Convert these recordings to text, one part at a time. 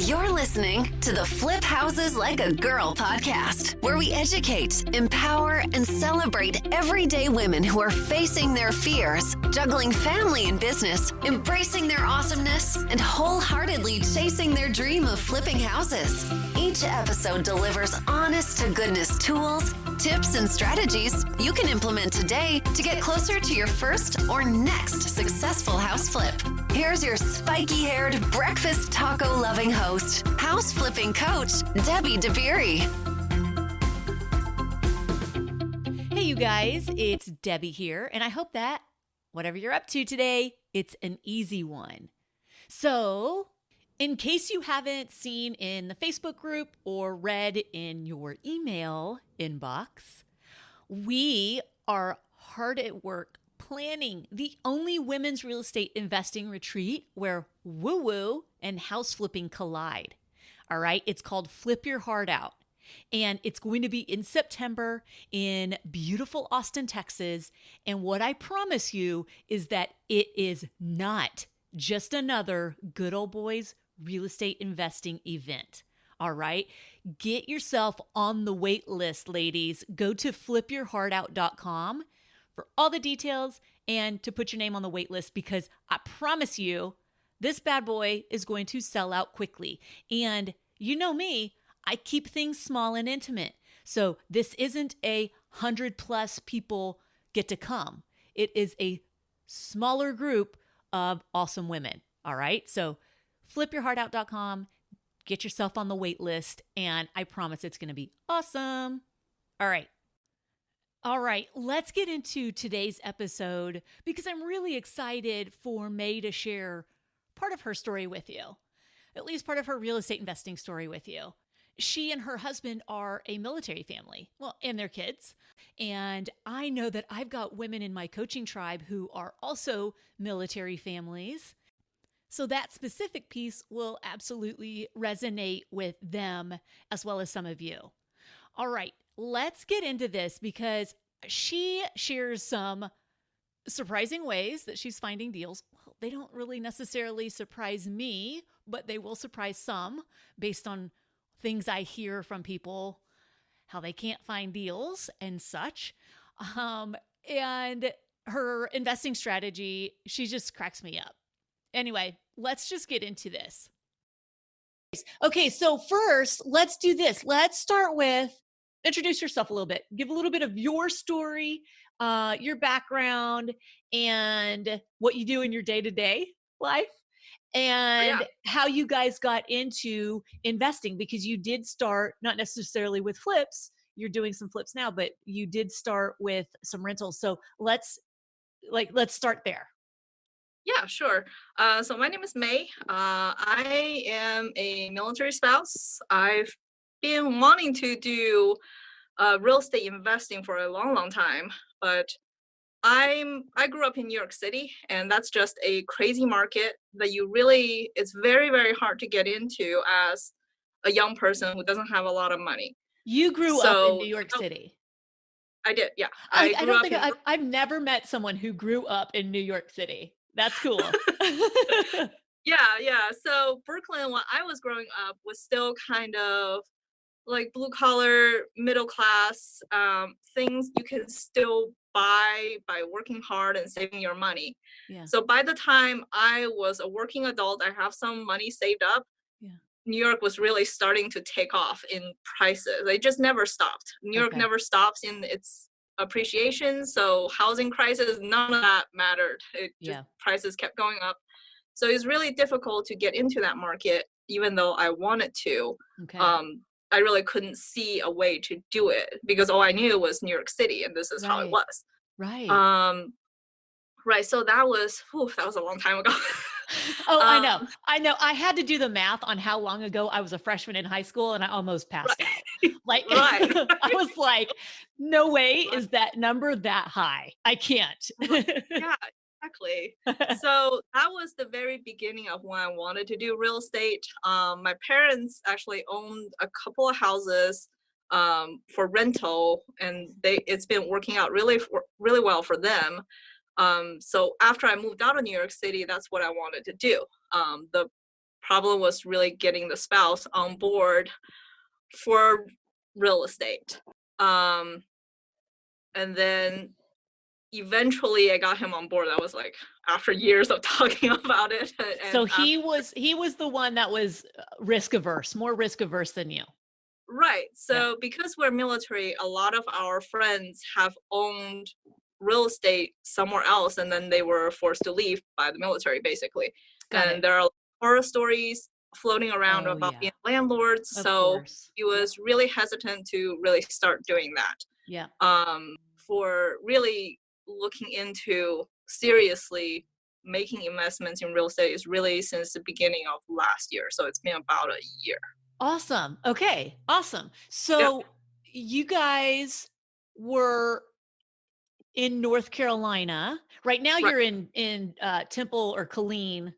You're listening to the Flip Houses Like a Girl podcast, where we educate, empower, and celebrate everyday women who are facing their fears, juggling family and business, embracing their awesomeness, and wholeheartedly chasing their dream of flipping houses. Each episode delivers honest-to-goodness tools, tips, and strategies you can implement today to get closer to your first or next successful house flip. Here's your spiky-haired, breakfast taco-loving host, house flipping coach, Debbie DeBerry. Hey, you guys, it's Debbie here, and I hope that whatever you're up to today, it's an easy one. So, in case you haven't seen in the Facebook group or read in your email inbox, we are hard at work planning the only women's real estate investing retreat where woo-woo and house flipping collide. All right, it's called Flip Your Heart Out. And it's going to be in September in beautiful Austin, Texas. And what I promise you is that it is not just another good old boys real estate investing event. All right, get yourself on the wait list, ladies. Go to flipyourheartout.com for all the details and to put your name on the wait list, because I promise you this bad boy is going to sell out quickly. And you know me, I keep things small and intimate. So this isn't 100+ people get to come. It is a smaller group of awesome women. All right. So flipyourheartout.com, get yourself on the wait list, and I promise it's going to be awesome. All right, let's get into today's episode because I'm really excited for Mei to share part of her story with you, at least part of her real estate investing story with you. She and her husband are a military family, well, and their kids. And I know that I've got women in my coaching tribe who are also military families. So that specific piece will absolutely resonate with them as well as some of you. All right, let's get into this because she shares some surprising ways that she's finding deals. Well, they don't really necessarily surprise me, but they will surprise some based on things I hear from people, how they can't find deals and such. And her investing strategy, she just cracks me up. Anyway, let's just get into this. Okay, so first, let's do this. Let's start with introduce yourself a little bit. Give a little bit of your story, your background, and what you do in your day-to-day life, and how you guys got into investing, because you did start not necessarily with flips. You're doing some flips now, but you did start with some rentals. So let's start there. Yeah, sure. So my name is Mei. I am a military spouse. I've been wanting to do real estate investing for a long, long time, but I grew up in New York City, and that's just a crazy market that it's very, very hard to get into as a young person who doesn't have a lot of money. You grew up in New York City. I did, yeah. I've never met someone who grew up in New York City. That's cool. Yeah. So Brooklyn, when I was growing up, was still kind of like blue collar, middle class, things you can still buy by working hard and saving your money. Yeah. So by the time I was a working adult, I have some money saved up. Yeah. New York was really starting to take off in prices. It just never stopped. New York never stops in its appreciation. So housing crisis, none of that mattered. Prices kept going up. So it's really difficult to get into that market, even though I wanted to. Okay. I really couldn't see a way to do it because all I knew was New York City, and this is how it was. Right. Right. So that was a long time ago. Oh, I know. I had to do the math on how long ago I was a freshman in high school, and I almost passed out. Like, I was like, no way is that number that high. I can't. Yeah, exactly. So that was the very beginning of when I wanted to do real estate. My parents actually owned a couple of houses for rental, and it's been working out really well for them. So after I moved out of New York City, that's what I wanted to do. The problem was really getting the spouse on board for real estate. Um, and then eventually I got him on board. That was like after years of talking about it. So And after, he was the one that was risk averse, more risk averse than you. right. Yeah. So because we're military, a lot of our friends have owned real estate somewhere else, and then they were forced to leave by the military, basically. Got And it. there are horror stories floating around Oh about yeah. being landlords. Of So course. he was really hesitant to really start doing that. Yeah. For really looking into seriously making investments in real estate is really since the beginning of last year. So it's been about a year. Awesome. Okay. Awesome. Yep. So you guys were in North Carolina. Right now Right. you're in Temple or Killeen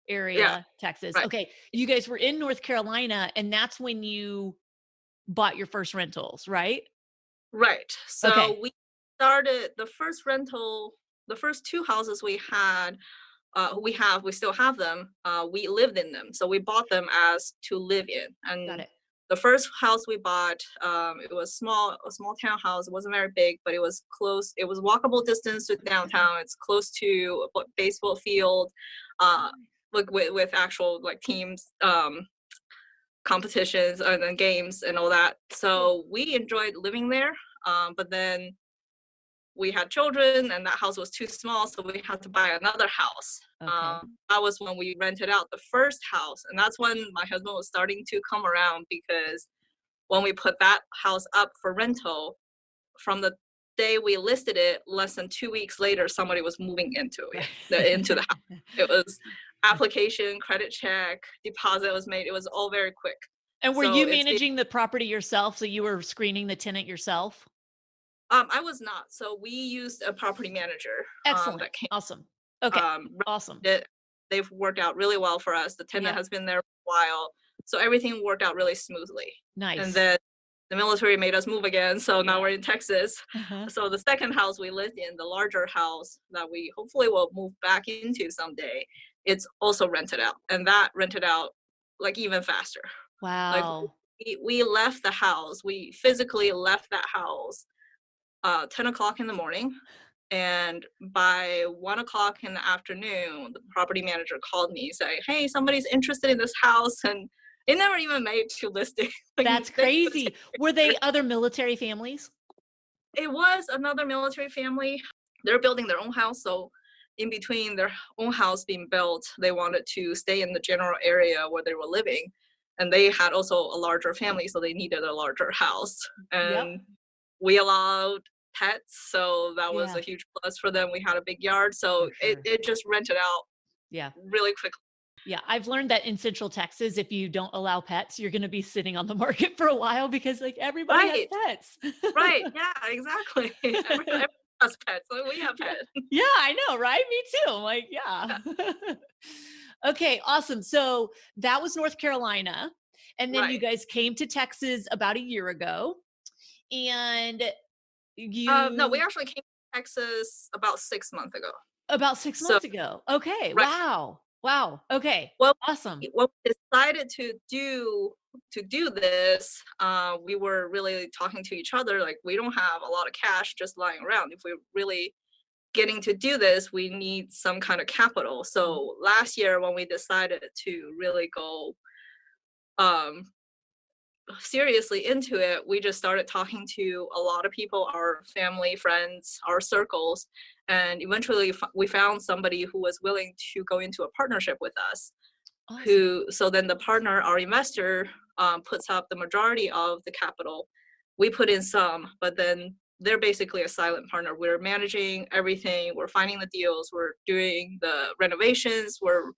Yeah. area, Texas. Right. Okay. You guys were in North Carolina and that's when you bought your first rentals, right? Right. Okay. So we started the first rental, the first two houses we still have them. We lived in them. So we bought them as to live in. Got And it. the first house we bought, it was a small townhouse. It wasn't very big, but it was close. It was walkable distance to downtown. It's close to a baseball field, like with actual like teams, competitions and then games and all that. Cool. So we enjoyed living there. But then we had children and that house was too small, so we had to buy another house. Okay. That was when we rented out the first house, and that's when my husband was starting to come around, because when we put that house up for rental, from the day we listed it, less than 2 weeks later somebody was moving into the house. It was application, credit check, deposit was made. It was all very quick. And were So you it's been, managing the property yourself? So you were screening the tenant yourself? I was not, so we used a property manager Excellent. that came, Awesome. Okay. um, Awesome. it. They've worked out really well for us. The tenant Yeah. has been there for a while, so everything worked out really smoothly. And Nice. then the military made us move again, so now Yeah. we're in Texas. Uh-huh. So the second house we lived in, the larger house that we hopefully will move back into someday, it's also rented out, and that rented out like even faster. Like Wow. we left the house, we physically left that house 10 o'clock in the morning. And by 1 o'clock in the afternoon, the property manager called me saying, "Hey, somebody's interested in this house." And it never even made to listing. Like, That's they would crazy. Were they other military families? it was another military family. They're building their own house. So, in between their own house being built, they wanted to stay in the general area where they were living. And they had also a larger family, so they needed a larger house. Yep. And we allowed pets, so that was Yeah. a huge plus for them. We had a big yard, so For sure. it just rented out Yeah. really quickly. Yeah. I've learned that in Central Texas, if you don't allow pets, you're going to be sitting on the market for a while because like everybody has Right, pets. right, yeah, exactly. Everyone has pets, so we have Yeah. pets. Yeah, I know, right? Me too. I'm like, yeah. Okay, awesome. So that was North Carolina. And then you Right. guys came to Texas about a year ago. And No, we you actually came to Texas about 6 months ago. about 6 So, months ago. Okay. right. Wow. Wow. Okay. Well, Awesome. when we decided to do this, we were really talking to each other like we don't have a lot of cash just lying around. If we're really getting to do this, we need some kind of capital. So last year when we decided to really go um, seriously into it, we just started talking to a lot of people, our family, friends, our circles, and eventually we found somebody who was willing to go into a partnership with us. Awesome. Who so then the partner, our investor, puts up the majority of the capital. We put in some, but then they're basically a silent partner. We're managing everything. We're finding the deals. We're doing the renovations. We're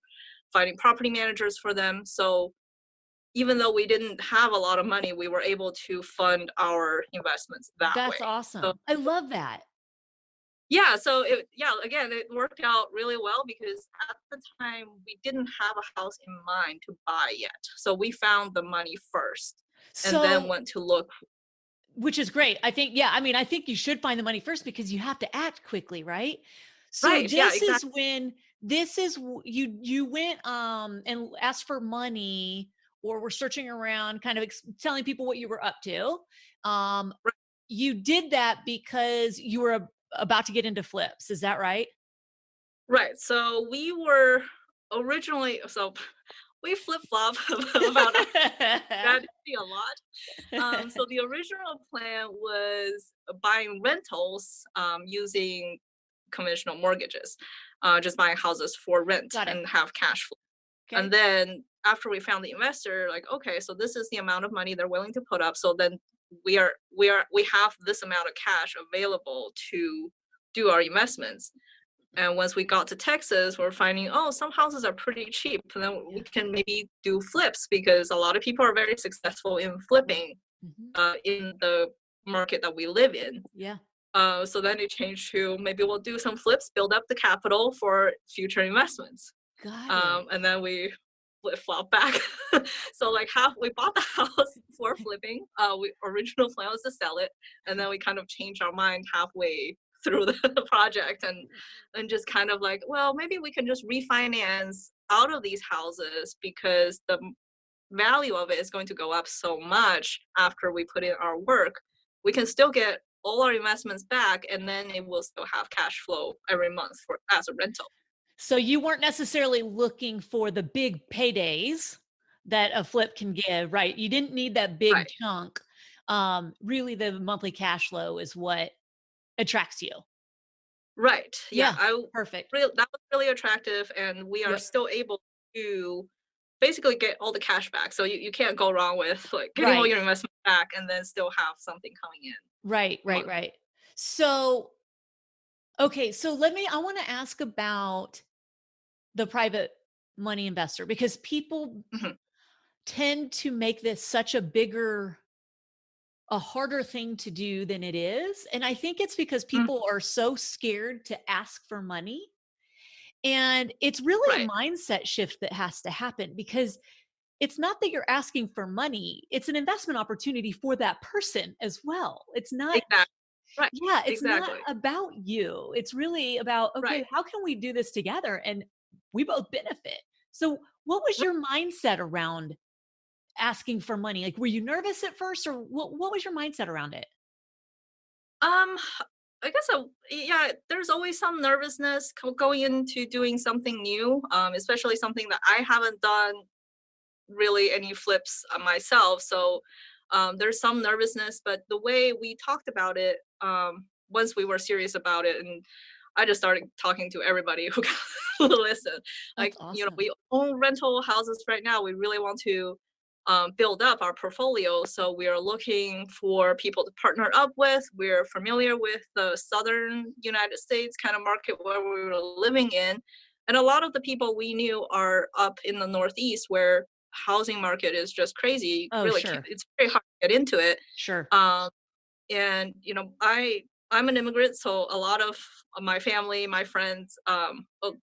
finding property managers for them. So even though we didn't have a lot of money, we were able to fund our investments that way. That's So awesome. I love that. yeah, so again, it worked out really well because at the time we didn't have a house in mind to buy yet. So we found the money first and then So, went to look. which is great. I think, yeah, I mean, I think you should find the money first because you have to act quickly, right? So Right, yeah, this is exactly. when this is you went and asked for money or were searching around kind of telling people what you were up to. Um you did that because you were about to get into flips, is that right? Right. So we were originally so we flip flop about our strategy a lot. So the original plan was buying rentals using conventional mortgages, just buying houses for rent Got it. and have cash flow. And Okay. then after we found the investor, like, okay, so this is the amount of money they're willing to put up. So then we have this amount of cash available to do our investments. And once we got to Texas, we're finding, oh, some houses are pretty cheap. And then we Yeah. can maybe do flips because a lot of people are very successful in flipping Mhm. in the market that we live in. Yeah. So then it changed to maybe we'll do some flips, build up the capital for future investments. Got it. And then we flip flop back. So like half we bought the house for flipping. We original plan was to sell it, and then we kind of changed our mind halfway through the project and just kind of like, well, maybe we can just refinance out of these houses because the value of it is going to go up so much after we put in our work. We can still get all our investments back, and then it will still have cash flow every month for as a rental. So you weren't necessarily looking for the big paydays that a flip can give, right? You didn't need that big Right. chunk. Really the monthly cash flow is what attracts you. Right. Yeah. Yeah, perfect. That was really attractive, and we are Yep. still able to basically get all the cash back. So you can't go wrong with like getting all Right. your investment back and then still have something coming in Right, a right, month. right. So, okay, so I want to ask about the private money investor because people Mhm. tend to make this such a harder thing to do than it is. And I think it's because Mm, people are so scared to ask for money. And it's really a right. mindset shift that has to happen because it's not that you're asking for money, it's an investment opportunity for that person as well. It's not, Exactly. Right. yeah, it's not Exactly. about you. It's really about, okay, Right. how can we do this together? And we both benefit. So, what was your mindset around asking for money? Like, were you nervous at first, or what was your mindset around it? Um, I guess yeah, there's always some nervousness going into doing something new, especially something that I haven't done really any flips myself. So there's some nervousness, but the way we talked about it, once we were serious about it, and I just started talking to everybody who listen. That's Like, awesome. we own rental houses right now. We really want to build up our portfolio. So we are looking for people to partner up with. We're familiar with the southern United States kind of market where we were living in. And a lot of the people we knew are up in the Northeast where housing market is just crazy. Oh, Really, can't, sure. it's very hard to get into it. Sure. Um, and I'm an immigrant, so a lot of my family, my friends,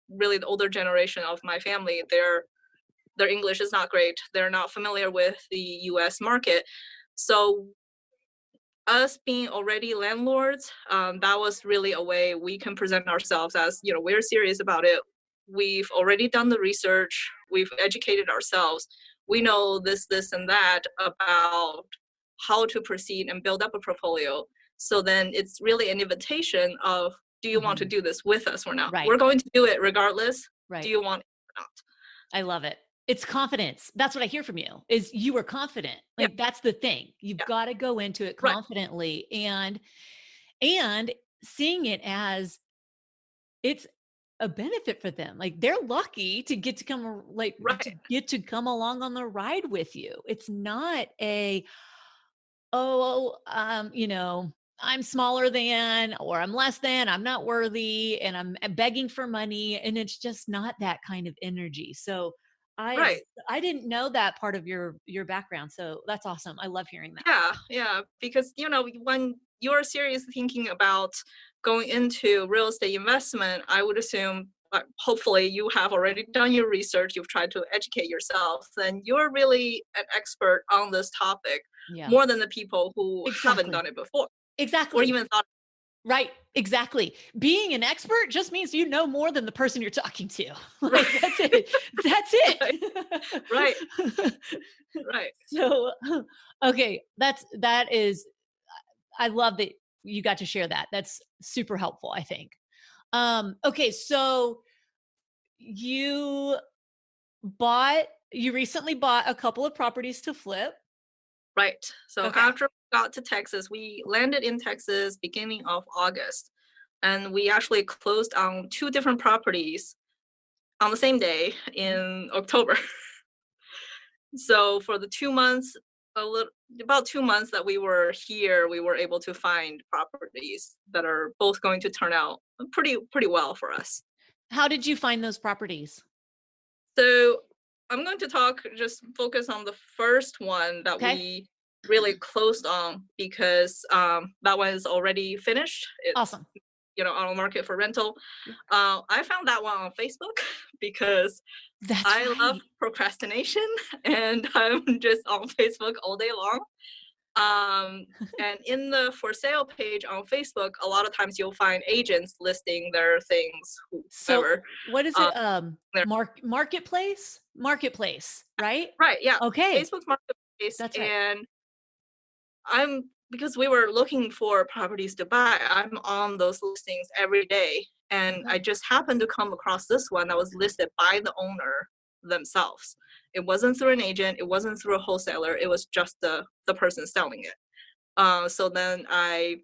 really the older generation of my family, their English is not great. They're not familiar with the U.S. market, so us being already landlords, that was really a way we can present ourselves as, we're serious about it. We've already done the research. We've educated ourselves. We know this, and that about how to proceed and build up a portfolio. So then it's really an invitation of, do you want to Mhm. do this with us or not? Right. We're going to do it regardless. Do Right. you want it or not? I love it. It's confidence. That's what I hear from you is you were confident. Yeah, Like that's the thing. You've yeah, got to go into it right, confidently and seeing it as it's a benefit for them. Like they're lucky to get to to right, get to come along on the ride with you. It's not a, oh, I'm smaller than, or I'm less than, I'm not worthy, and I'm begging for money. And it's just not that kind of energy. So right. I didn't know that part of your background. So that's awesome. I love hearing that. Yeah, yeah, because when you're seriously thinking about going into real estate investment, I would assume, hopefully, you have already done your research, you've tried to educate yourself, then you're really an expert on this topic Yeah. more than the people who haven't Exactly. done it before or Exactly. even thought. Right. exactly. Being an expert just means you know more than the person you're talking to. Right. Like that's it. That's Right. Right. it. Right. So, okay, that is I love that you got to share that. That's super helpful, I think. Okay, so you you recently bought a couple of properties to flip. Right. So Okay. after we got to Texas, we landed in Texas beginning of August, and we actually closed on two different properties on the same day Mhm. in October. So for the 2 months, a little about 2 months that we were here, we were able to find properties that are both going to turn out pretty well for us. How did you find those properties? So I'm going to just focus on the first one that Okay. we really closed on because that one is already finished. It's Awesome. on the market for rental. Yeah. I found that one on Facebook because That's I love right. procrastination and I'm just on Facebook all day long. And in the for sale page on Facebook, a lot of times you'll find agents listing their things, So whoever. what is Um, it? they're- Marketplace? Marketplace, right? right, yeah, Okay. Facebook Marketplace, That's right. and because we were looking for properties to buy, I'm on those listings every day, and I Okay. just happened to come across this one that was listed by the owner themselves. It wasn't through an agent, it wasn't through a wholesaler, it was just the person selling it. So then I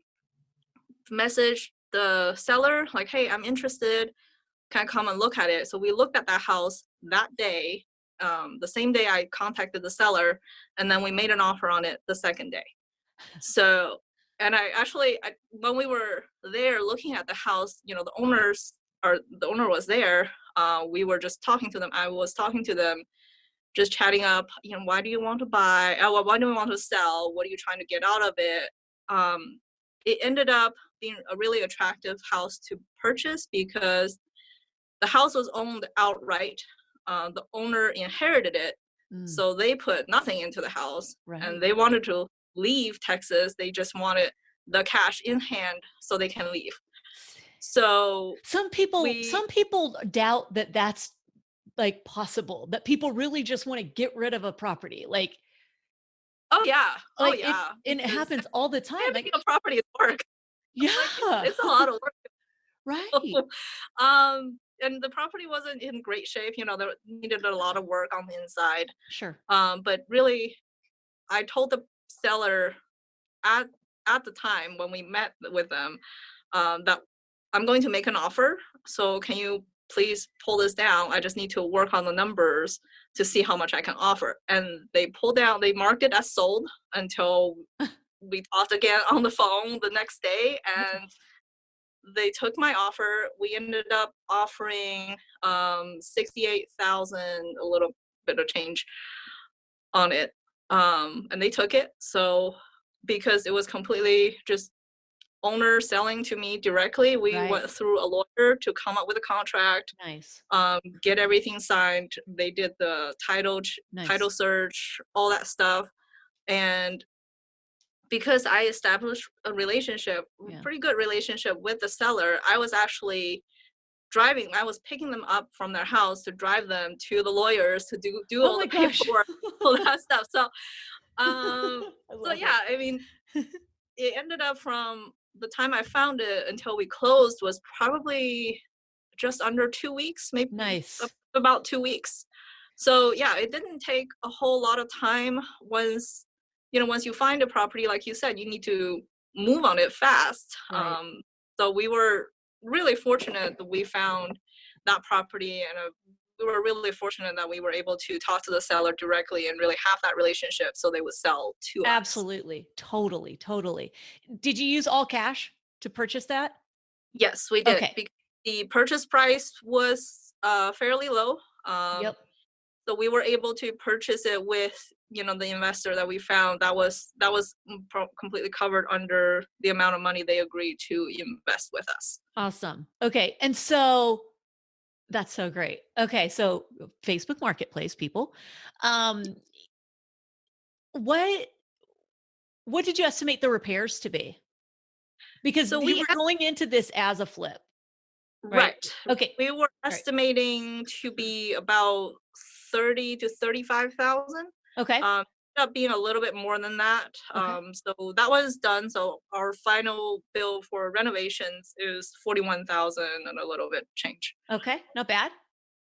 messaged the seller like, "Hey, I'm interested. Can I come and look at it?" So we looked at that house that day, the same day I contacted the seller, and then we made an offer on it the second day. So, and when we were there looking at the house, the owner was there. We were just talking to them. I was talking to them, just chatting up. Why do you want to buy? Why do you want to sell? What are you trying to get out of it? Um, it ended up being a really attractive house to purchase because the house was owned outright. The owner inherited it, Mm, so they put nothing into the house, and right. they wanted to leave Texas. They just wanted the cash in hand so they can leave. So we, Some people doubt that that's like possible, that people really just want to get rid of a property. oh yeah, oh Like it yeah, and it because happens all the time. managing a property is work. Like Yeah. it's a lot of Right. work. And the property wasn't in great shape. There needed a lot of work on the inside. Sure. But really, I told the seller at at the time when we met with them, that I'm going to make an offer. So can you please pull this down? I just need to work on the numbers to see how much I can offer. And they pulled down. They marked it as sold until we talked again on the phone the next day, That's and they took my offer. We ended up offering 68,000, a little bit of change on it, and they took it. So because it was completely just owner selling to me directly, we right. went through a lawyer to come up with a contract, Nice. get everything signed. They did the title Nice. search, all that stuff, and because I established a relationship, Yeah. pretty good relationship with the seller, I was actually driving. I was picking them up from their house to drive them to the lawyers to do Oh all my the gosh. paperwork, all that stuff. Um, I so love yeah, it. I mean, it ended up from the time I found it until we closed was probably just under 2 weeks, maybe Nice. about 2 weeks. So yeah, it didn't take a whole lot of time. Once you find a property, like you said, you need to move on it fast. Right. So we were really fortunate that we found that property, and we were really fortunate that we were able to talk to the seller directly and really have that relationship so they would sell to us. Absolutely. Totally. Totally. Did you use all cash to purchase that? Yes, we did. Okay. Because the purchase price was fairly low. Yep. So we were able to purchase it with the investor that we found. That was completely covered under the amount of money they agreed to invest with us. Awesome. Okay. And so that's so great. Okay. So Facebook Marketplace people. Um, what what did you estimate the repairs to be? Because So you we were going into this as a flip, right? right. Okay. We were All right. estimating to be about 30 to 35,000. Okay. Ended up being a little bit more than that. Okay. So that was done. So our final bill for renovations is 41,000 and a little bit change. Okay. Not bad.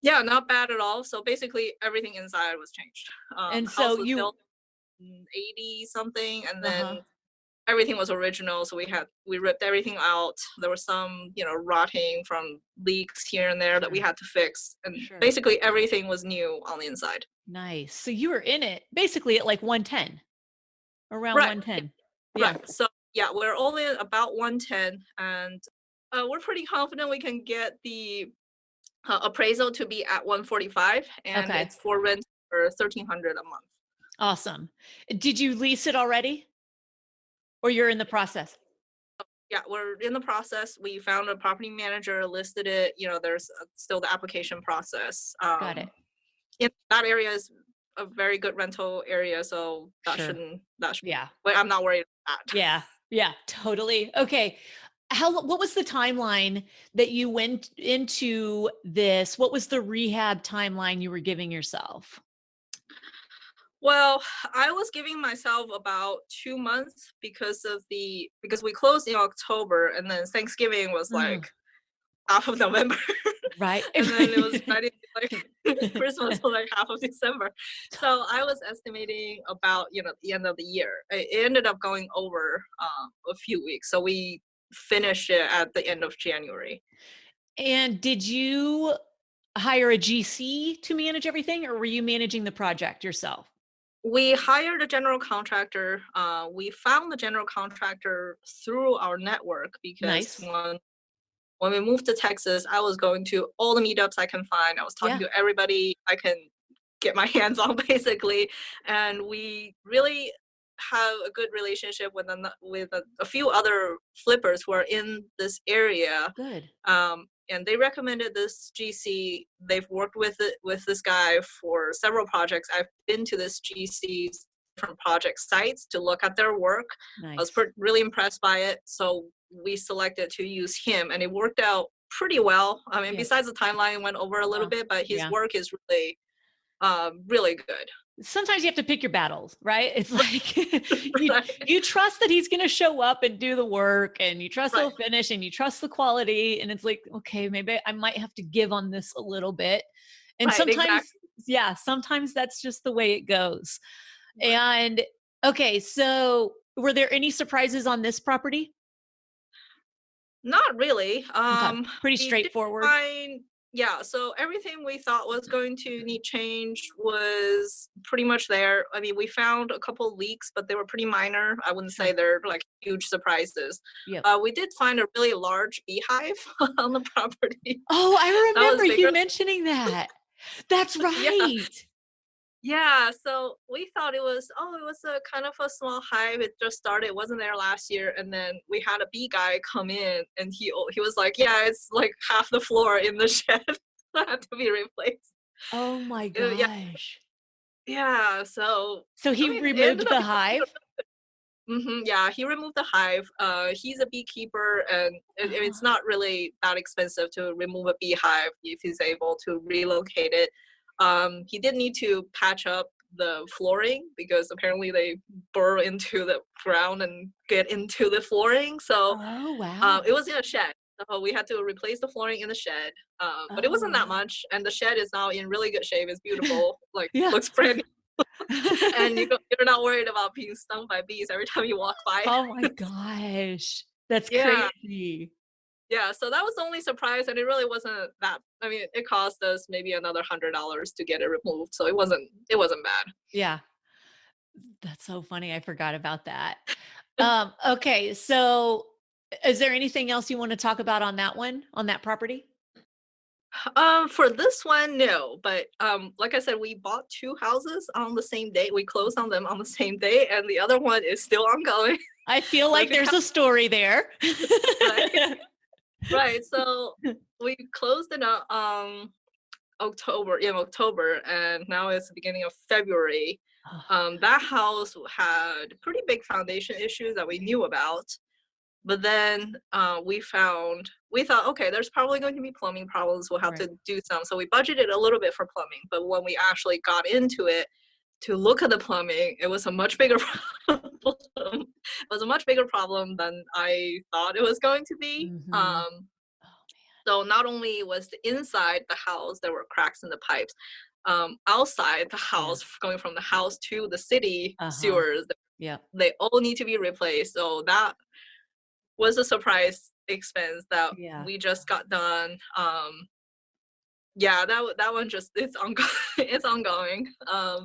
Yeah, not bad at all. So basically everything inside was changed. And The house so was you, built in 80 something, and uh-huh. then everything was original. So we ripped everything out. There was some, rotting from leaks here and there that we Sure. had to fix. And Sure. basically everything was new on the inside. Nice. So you were in it basically at like 110, around Right. Yeah, 110. Yeah. right. So yeah, we're only at about 110, and we're pretty confident we can get the appraisal to be at 145, and Okay. it's for rent for 1,300 a month. Awesome. Did you lease it already or you're in the process? Yeah, we're in the process. We found a property manager, listed it. There's still the application process. Got it. That area is a very good rental area, so Sure. that should. Yeah. But I'm not worried about that. Yeah. Yeah. Totally. Okay. What was the timeline that you went into this? What was the rehab timeline you were giving yourself? Well, I was giving myself about 2 months because we closed in October, and then Thanksgiving was Mm, like half of November. right. And then it was ready like Christmas was like half of December. So I was estimating about, the end of the year. It ended up going over a few weeks. So we finished it at the end of January. And did you hire a GC to manage everything or were you managing the project yourself? We hired a general contractor. We found the general contractor through our network because Nice. when we moved to Texas, I was going to all the meetups I can find. I was talking Yeah. to everybody I can get my hands on, basically, and we really have a good relationship with a few other flippers who are in this area. Good. And they recommended this GC. They've worked with this guy for several projects. I've been to this GC's different project sites to look at their work. I was Nice. really impressed by it, so we selected to use him, and it worked out pretty well. I mean, Yeah. besides the timeline went over a little Uh-huh. bit, but his Yeah. work is really, really good. Sometimes you have to pick your battles, right? It's like you Right, you trust that he's going to show up and do the work and you trust right, he'll finish and you trust the quality and it's like, okay, maybe I might have to give on this a little bit. And right, sometimes, exactly. yeah, sometimes that's just the way it goes. Right. And okay, so were there any surprises on this property? Not really. Okay, pretty We did straightforward. find, yeah, so everything we thought was going to need change was pretty much there. I mean, we found a couple leaks, but they were pretty minor. I wouldn't say Sure. they're like huge surprises. Yep. We did find a really large beehive on the property. Oh, I That was remember you bigger. mentioning that. That's Yeah. right. Yeah, so we thought it was a kind of a small hive. It just started, it wasn't there last year, and then we had a bee guy come in, and he was like, "Yeah, it's like half the floor in the shed that had to be replaced." Oh my Yeah, gosh. yeah. So So I he mean, it ended removed up the hive? yeah, he removed the hive. He's a beekeeper, and it's Oh, not really that expensive to remove a beehive if he's able to relocate it. He did need to patch up the flooring because apparently they burrow into the ground and get into the flooring. So oh, wow. it was in a shed. So we had to replace the flooring in the shed. But it Oh, wasn't that wow. much, and the shed is now in really good shape. It's beautiful, like Yeah. looks brand and you're not worried about being stung by bees every time you walk by. Oh my gosh. That's Yeah, crazy. yeah. So that was the only surprise, and it really wasn't that. I mean, it cost us maybe another $100 to get it removed, so it wasn't bad. Yeah. That's so funny. I forgot about that. Okay. So is there anything else you want to talk about on that one, on that property? For this one, no. But like I said, we bought two houses on the same day. We closed on them on the same day, and the other one is still ongoing. I feel So if like you there's count, a story there. right, right. So we closed in October, and now it's the beginning of February. Oh, That house had pretty big foundation issues that we knew about. But then we thought, okay, there's probably going to be plumbing problems. We'll have Right. to do some. So we budgeted a little bit for plumbing. But when we actually got into it to look at the plumbing, it was a much bigger problem. It was a much bigger problem than I thought it was going to be. Mm-hmm. Oh So not only was the inside the house, there were cracks in the pipes. Outside the man. house, going from the house to the city Yeah. Uh-huh. sewers, Yeah. they all need to be replaced. So that was a surprise expense that Yeah. we just got done. Yeah, that one just it's ongoing. It's ongoing. I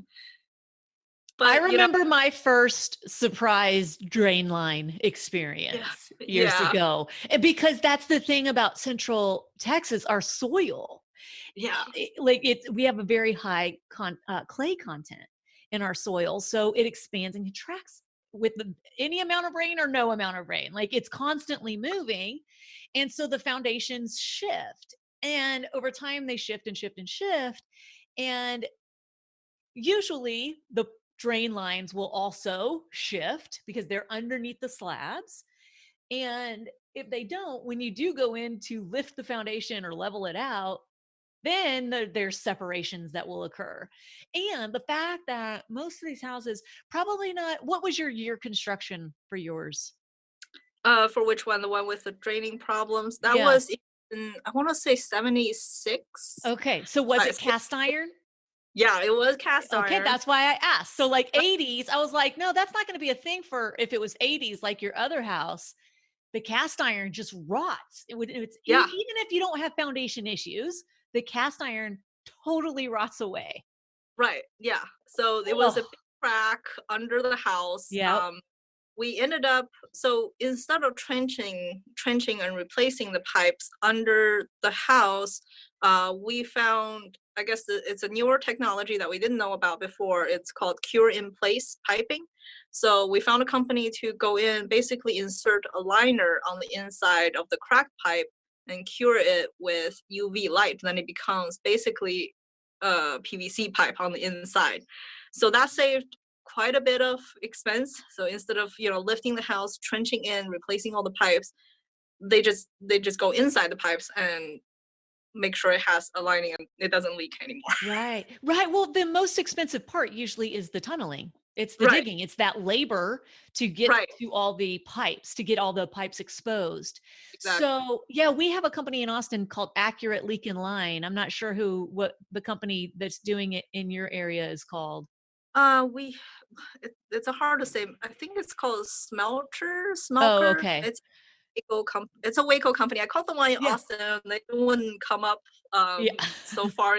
But remember my first surprise drain line yeah, experience years yeah, ago. And because that's the thing about Central Texas, our soil. yeah, We have a very high clay content in our soil, so it expands and contracts with any amount of rain or no amount of rain. Like it's constantly moving, and so the foundations shift, and over time they shift and shift and shift, and usually the drain lines will also shift because they're underneath the slabs. And if they don't, when you do go in to lift the foundation or level it out, then there's separations that will occur. And the fact that most of these houses probably not, what was your year construction for yours? for which one? The one with the draining problems? That Yeah. was in, I want to say 76. Okay. So was it But cast iron? yeah, it was cast Okay, iron. that's why I asked. So like Right, 80s, I was like, no, that's not going to be a thing for if it was 80s like your other house. The cast iron just rots. yeah, Even if you don't have foundation issues, the cast iron totally rots away. right, yeah. So it was a Oh, big crack under the house. yeah. We ended up, so instead of trenching and replacing the pipes under the house, we found, I guess it's a newer technology that we didn't know about before. It's called cure in place piping. So we found a company to go in, basically insert a liner on the inside of the cracked pipe and cure it with UV light. Then it becomes basically a PVC pipe on the inside. So that saved quite a bit of expense. So instead of lifting the house, trenching in, replacing all the pipes, they just go inside the pipes and make sure it has a lining and it doesn't leak anymore. Right. Right. Well, the most expensive part usually is the tunneling. It's the Right, digging. It's that labor to get right, to all the pipes, to get all the pipes exposed. exactly. So, yeah, we have a company in Austin called Accurate Leak and Line. I'm not sure what the company that's doing it in your area is called. We it's a hard to say. I think it's called Oh, Smelker. okay. It's a Waco company. I called the one in Yeah. Austin. They wouldn't come up Yeah. so far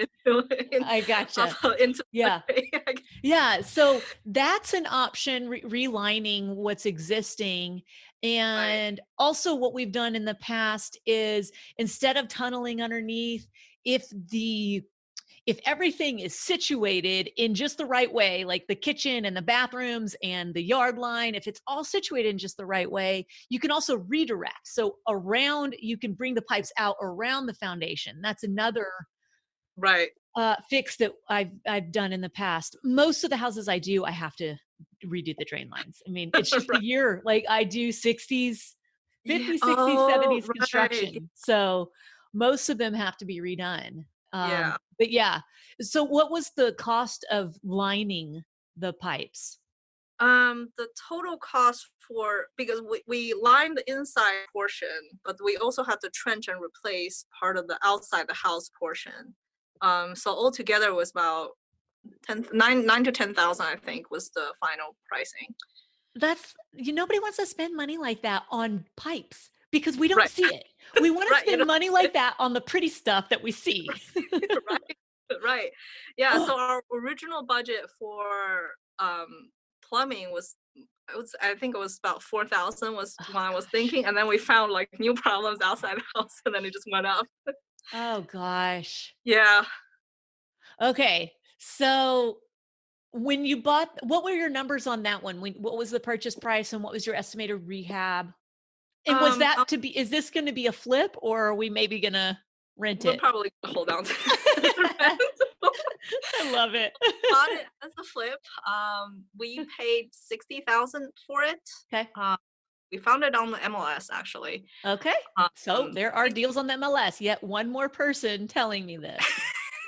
I gotcha. into Yeah. the Yeah, so that's an option, relining what's existing. right, And also what we've done in the past is instead of tunneling underneath, if the if everything is situated in just the right way, like the kitchen and the bathrooms and the yard line, if it's all situated in just the right way, you can also redirect. So around, you can bring the pipes out around the foundation. That's another right. fix that I've done in the past. Most of the houses I do, I have to redo the drain lines. I mean, it's just the Right. year. Like I do 60s, Yeah. 50s, 60s, Oh, 70s right. construction. So most of them have to be redone. Yeah. But yeah. So what was the cost of lining the pipes? The total cost for, because we lined the inside portion, but we also had to trench and replace part of the outside the house portion. So altogether was about 9 to 10,000, I think, was the final pricing. Nobody wants to spend money like that on pipes because we don't Right. see it. We want to Right. spend money like that on the pretty stuff that we see. Right. Right. Yeah. So our original budget for plumbing was, I think it was about 4,000 was Oh when I was gosh. thinking, and then we found like new problems outside the house, and then it just went up. Oh gosh. Yeah. Okay. So when you bought, what were your numbers on that one? What was the purchase price and what was your estimated rehab? And was Um, that uh, is this going to be a flip or are we maybe going to rent we'll it? probably hold on to the rent. I love it. Bought it as a flip. We paid 60,000 for it. Okay. Um, We found it on the MLS actually. Okay. So Um, there are deals on the MLS. Yet one more person telling me this.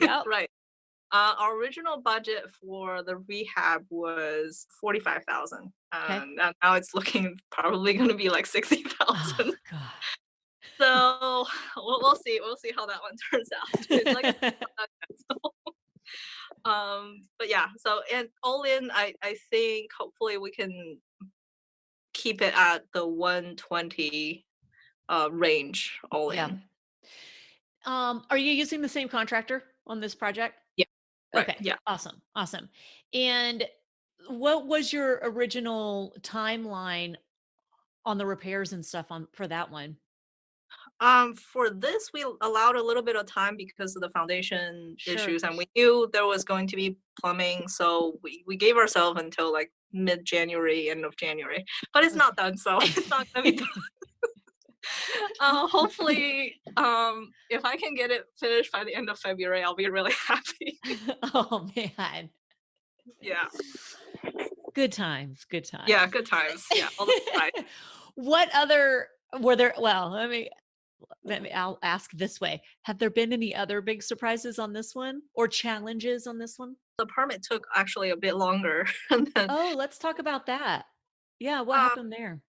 Yep. right. Our original budget for the rehab was 45,000, Okay. and now it's looking probably going to be like 60,000. Oh God. So we'll see. We'll see how that one turns out. Like I said, it's not done yet, so. But yeah. So and all in, I think hopefully we can keep it at the 120 range all Yeah. in. Are you using the same contractor on this project? Yeah. Right. Okay. Yeah. Awesome. Awesome. And what was your original timeline on the repairs and stuff on for that one? For this, we allowed a little bit of time because of the foundation Sure. issues, and we knew there was going to be plumbing, so we gave ourselves until like mid-January, end of January. But it's not done, so it's not gonna be done. Okay. Hopefully, if I can get it finished by the end of February, I'll be really happy. Oh man. Yeah. Good times. Good times. Yeah, good times. Yeah, all the right. What other were there? Well, I'll ask this way. Have there been any other big surprises on this one or challenges on this one? The permit took actually a bit longer, and then Oh, let's talk about that. Yeah, what um, happened there?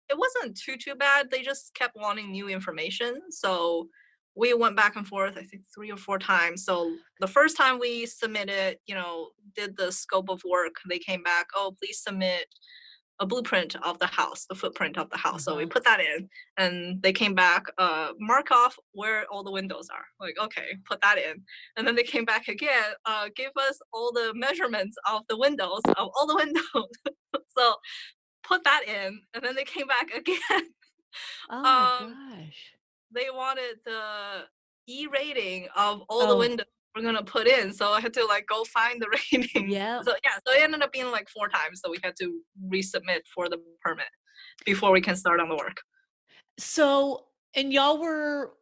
it wasn't too bad. They just kept wanting new information, so we went back and forth, I think 3 or 4 times. So the first time we submitted, did the scope of work, they came back, "Oh, please submit a blueprint of the house, the footprint of the house." So we Uh-huh. put that in, and they came back, "Mark off where all the windows are." Like, "Okay, put that in." And then they came back again, "Give us all the measurements of the windows, of all the windows." So put that in, and then they came back again. Oh my um gosh. they wanted the E rating of all the Oh, windows we're gonna put in, so I had to like go find the ratings. yeah. So yeah, so it ended up being like 4 times, so we had to resubmit for the permit before we can start on the work. So, and y'all were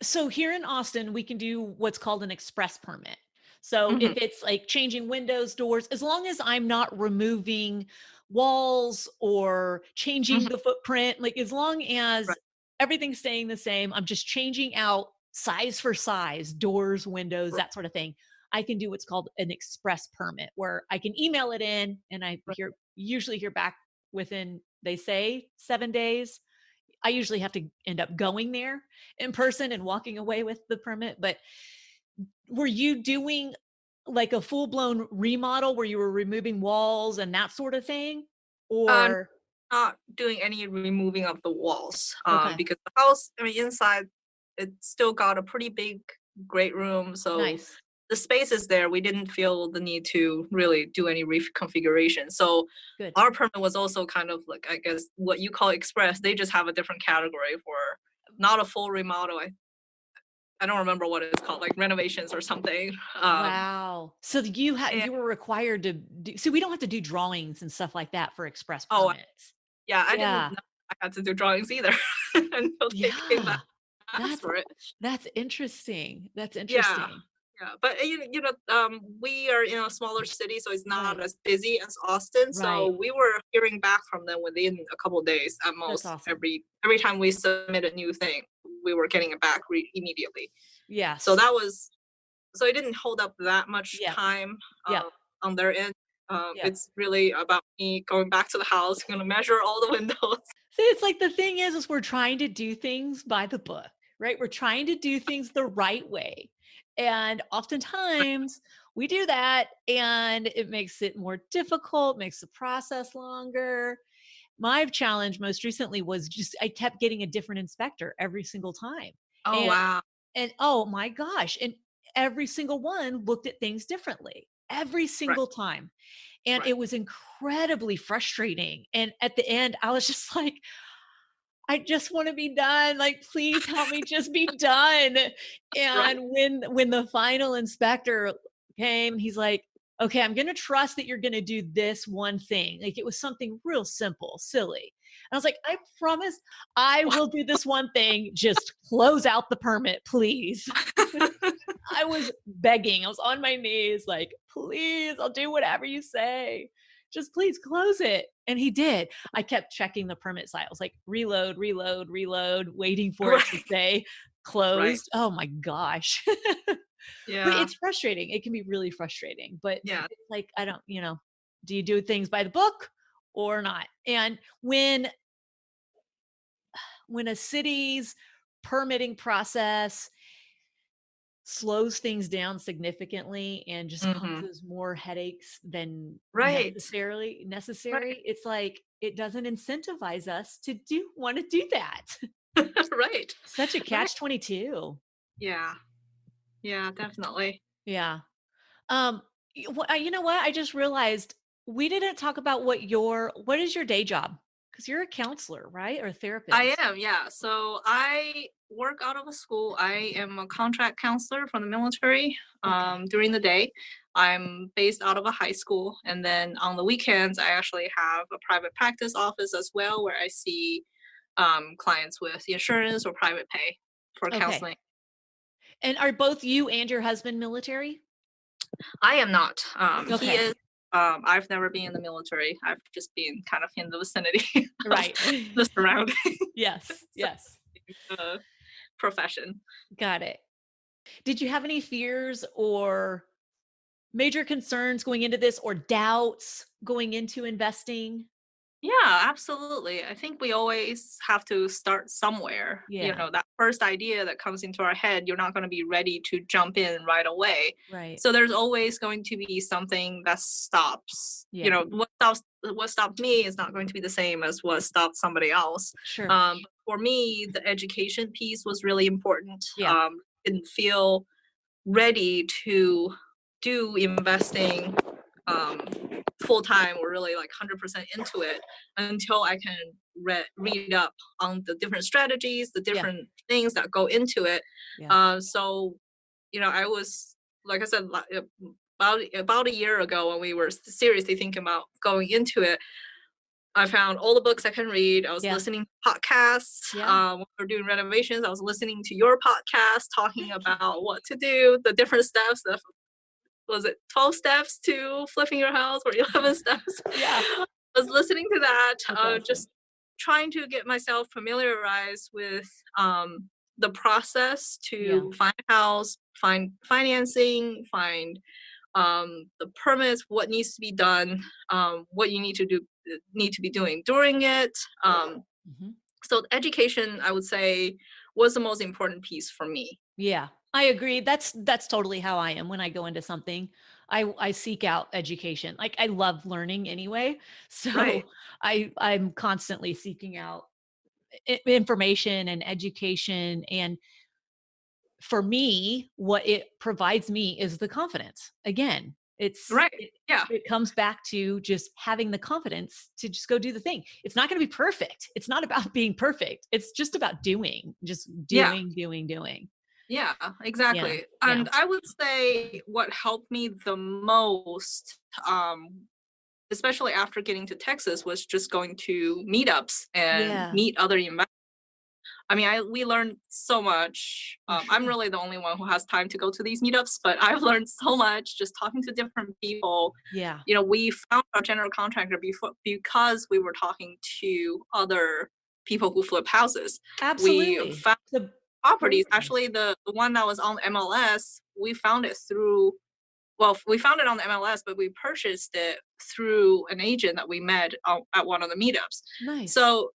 so here in Austin, we can do what's called an express permit. So if Hmm. it's like changing windows, doors, as long as I'm not removing walls or changing Hmm. the footprint, like as long as Right. everything's staying the same, I'm just changing out size for size, doors, windows, r- that sort of thing. I can do what's called an express permit where I can email it in and I right. usually hear back within, they say 7 days. I usually have to end up going there in person and walking away with the permit. But were you doing like a full blown remodel where you were removing walls and that sort of thing? Uh, Or, Not doing any removing of the walls, okay, because the house, I mean, inside, it still got a pretty big great room, so nice. the space is there. We didn't feel the need to really do any reconfiguration. So Good. our permit was also kind of like, I guess, what you call express. They just have a different category for not a full remodel. I don't remember what it's called, like renovations or something. Wow. So And you were required to do, so we don't have to do drawings and stuff like that for express oh permits. yeah, I didn't Yeah. know I had to do drawings either until they came back Yeah. and asked That's for it. that's interesting. That's Yeah. interesting. Yeah, but we are in a smaller city, so it's not Right. as busy as Austin. Right. So we were hearing back from them within a couple of days at That's most. awesome. Every time we submit a new thing, we were getting it back immediately. So Yes. that was so it didn't hold up that much Yep. time Yep. on their end. Yep. It's really about me going back to the house, gonna measure all the windows. See, it's like the thing is we're trying to do things by the book, right? We're trying to do things the right way. And oftentimes we do that and it makes it more difficult, makes the process longer. My challenge most recently was just I kept getting a different inspector every single time. Oh And wow! and oh my gosh, and every single one looked at things differently every Right, single time. And right. it was incredibly frustrating. And at the end, I was just like, I just want to be done. Like, please help me just be done. Right. And when the final inspector came, he's like, okay, I'm gonna trust that you're gonna do this one thing. Like it was something real simple, silly. And I was like, I promise I will do this one thing. Just close out the permit, please. I was begging. I was on my knees, like, please, I'll do whatever you say. just please close it. And he did. I kept checking the permit site. I was like, reload, reload, reload, waiting for it to Right. say Right. closed. Oh my gosh. But Yeah. it's frustrating. It can be really frustrating. But Yeah. it's like, I don't, do you do things by the book or not? And when a city's permitting process slows things down significantly and just Hmm. causes more headaches than Right. Right. necessary, it's like it doesn't incentivize us to want to do that. Right. Such a Right. catch 22. Yeah. Yeah, definitely. Yeah. Um, you know what? I just realized we didn't talk about what is your day job? Because you're a counselor, right? Or a I therapist. am, yeah. So I work out of a school. I am a contract counselor from the military. Okay. During the day, I'm based out of a high school. And then on the weekends, I actually have a private practice office as well, where I see clients with insurance or private pay for Okay. counseling. And are both you and your husband military? I am not. He Okay. is. I've never been in the military. I've just been kind of in the vicinity of Right. the surrounding Yes. Yes. uh, profession. Got it. Did you have any fears or major concerns going into this or doubts going into investing? Yeah, absolutely. I think we always have to start somewhere. Yeah. That first idea that comes into our head, you're not going to be ready to jump in right away. Right. So there's always going to be something that stops. Yeah. What stopped me is not going to be the same as what stopped somebody else. Sure. For me, the education piece was really important. Yeah. Didn't feel ready to do investing um, full time or really like 100% into it until I can read up on the different strategies, the Yeah. different things that go into it. Yeah. So, I was, like I said, about a year ago when we were seriously thinking about going into it, I found all the books I can read. I was Yeah. listening to podcasts. Yeah. When we were doing renovations, I was listening to your podcast talking about what to do, the different steps. Was it 12 steps to flipping your house or 11 steps? Yeah. I was listening to that, That's awesome. just trying to get myself familiarized with the process Yeah. to find a house, find financing, find the permits, what needs to be done, what you need to be doing during it. Mhm. So education, I would say, was the most important piece for me. Yeah, I agree. That's totally how I am when I go into something. I seek out education. Like I love learning anyway. Right, So I'm constantly seeking out information and education, and for me what it provides me is the confidence. Again, right, yeah, it comes back to just having the confidence to just go do the thing. It's not going to be perfect. It's not about being perfect. It's just about just yeah. doing. Yeah, Yeah. exactly. Yeah. And I would say what helped me the most, especially after getting to Texas, was just going to meetups and Yeah, meet other investors. I mean, we learned so much. for I'm sure. really the only one who has time to go to these meetups, but I've learned so much just talking to different people. Yeah, We found our general contractor before because we were talking to other people who flip houses. We absolutely. found The properties. programs. Actually, the one that was on MLS, we found it through. Well, we found it on the MLS, but we purchased it through an agent that we met at one of the meetups. Nice. So,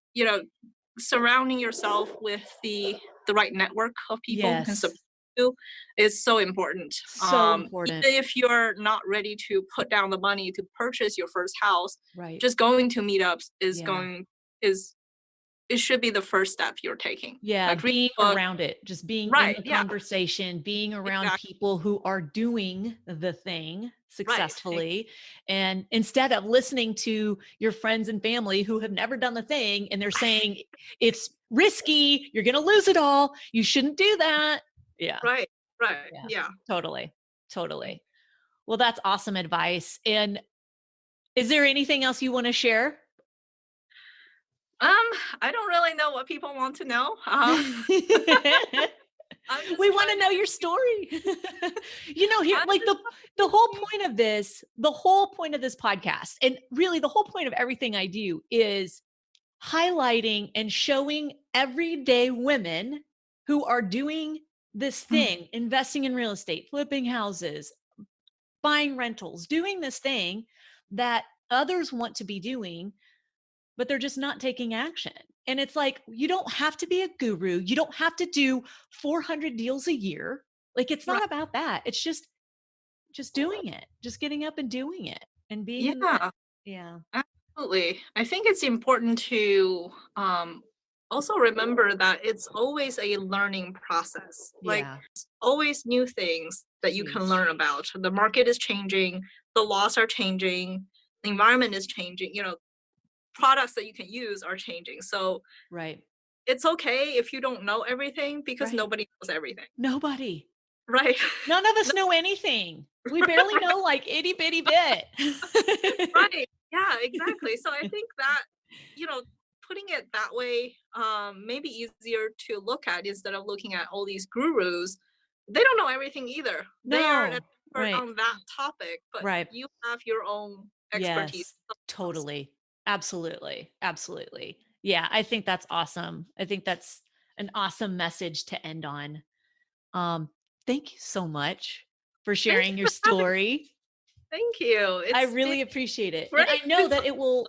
surrounding yourself with the right network of people who can Yes. support you is so important. So Even important. if you're not ready to put down the money to purchase your first house, Right. just going to meetups Yeah. is it should be the first step you're taking. Yeah, Like read being a book. around it, just being in Right. the Yeah. conversation, being around Exactly. people who are doing the thing Right. successfully. And instead of listening to your friends and family who have never done the thing and they're saying it's risky, you're going to lose it all, you shouldn't do that. Yeah, Right. Right. yeah, Yeah. totally. Totally. Well, that's awesome advice. And is there anything else you want to share? Um, I don't really know what people want to know. I'm just We want to trying know your story. Here, I'm like just the whole point of this, podcast, and really the whole point of everything I do is highlighting and showing everyday women who are doing this thing, investing in real estate, flipping houses, buying rentals, doing this thing that others want to be doing, but they're just not taking action. And it's like, you don't have to be a guru. You don't have to do 400 deals a year. Like, it's not right. about that. It's just doing it, just getting up and doing it and being in the, Yeah, yeah. absolutely. I think it's important to also remember that it's always a learning process. Like Yeah. always new things that you can Jeez. learn about. The market is changing, the laws are changing, the environment is changing, products that you can use are changing. So Right. it's okay if you don't know everything because Right. nobody knows everything. Nobody. Right. None of us No, know anything. We barely know like itty bitty bit. right. Yeah, exactly. So I think that, putting it that way, maybe easier to look at instead of looking at all these gurus. They don't know everything either. They are an No. expert Right. on that topic, but Right. you have your own expertise. Yes, totally. Absolutely. Absolutely. Yeah, I think that's awesome. I think that's an awesome message to end on. Um, Thank you so much for Thank sharing you your for having me. story. Thank you. I It's been really appreciate it. And great. I know that it will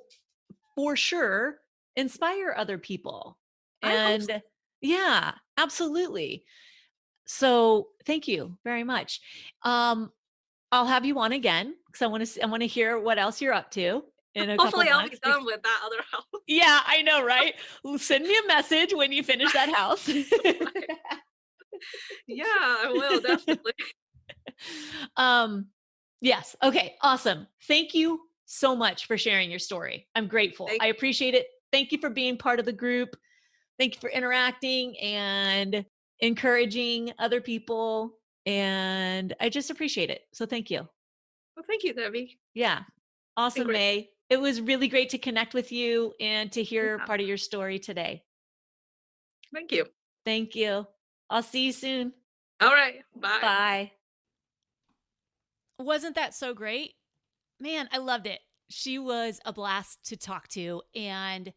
for sure inspire other people. I hope so. And yeah, absolutely. So thank you very much. Um, I'll have you on again because I want to hear what else you're up to in a couple Hopefully I'll be months. done with that other house. Yeah, I know, right? Well, send me a message when you finish that house. Right. Yeah, I will definitely. um, yes. Okay. Awesome. Thank you so much for sharing your story. I'm grateful. Thank I appreciate it. Thank you for being part of the group. Thank you for interacting and encouraging other people. And I just appreciate it. So thank you. well, thank you, Debbie. Yeah. It's been Awesome, great. May. It was really great to connect with you and to hear Yeah. part of your story today. Thank you. Thank you. I'll see you soon. All right. Bye. Bye. Wasn't that so great? Man, I loved it. She was a blast to talk to, and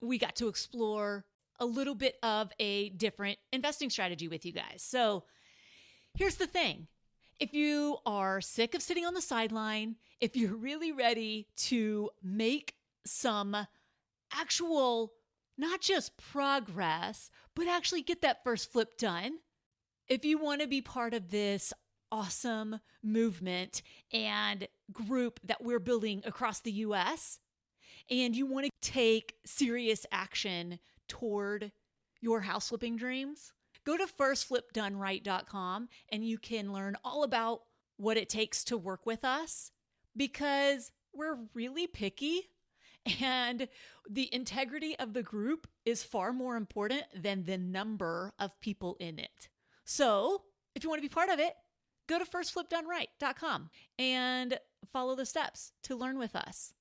we got to explore a little bit of a different investing strategy with you guys. So, here's the thing. If you are sick of sitting on the sideline, if you're really ready to make some actual, not just progress, but actually get that first flip done, if you want to be part of this awesome movement and group that we're building across the US, and you want to take serious action toward your house flipping dreams, go to firstflipdoneright.com and you can learn all about what it takes to work with us because we're really picky and the integrity of the group is far more important than the number of people in it. So, if you want to be part of it, go to firstflipdoneright.com and follow the steps to learn with us.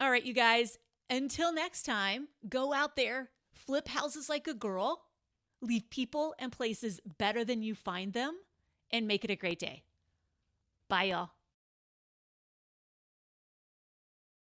All right, you guys, until next time, go out there, flip houses like a girl, leave people and places better than you find them, and make it a great day. Bye, y'all.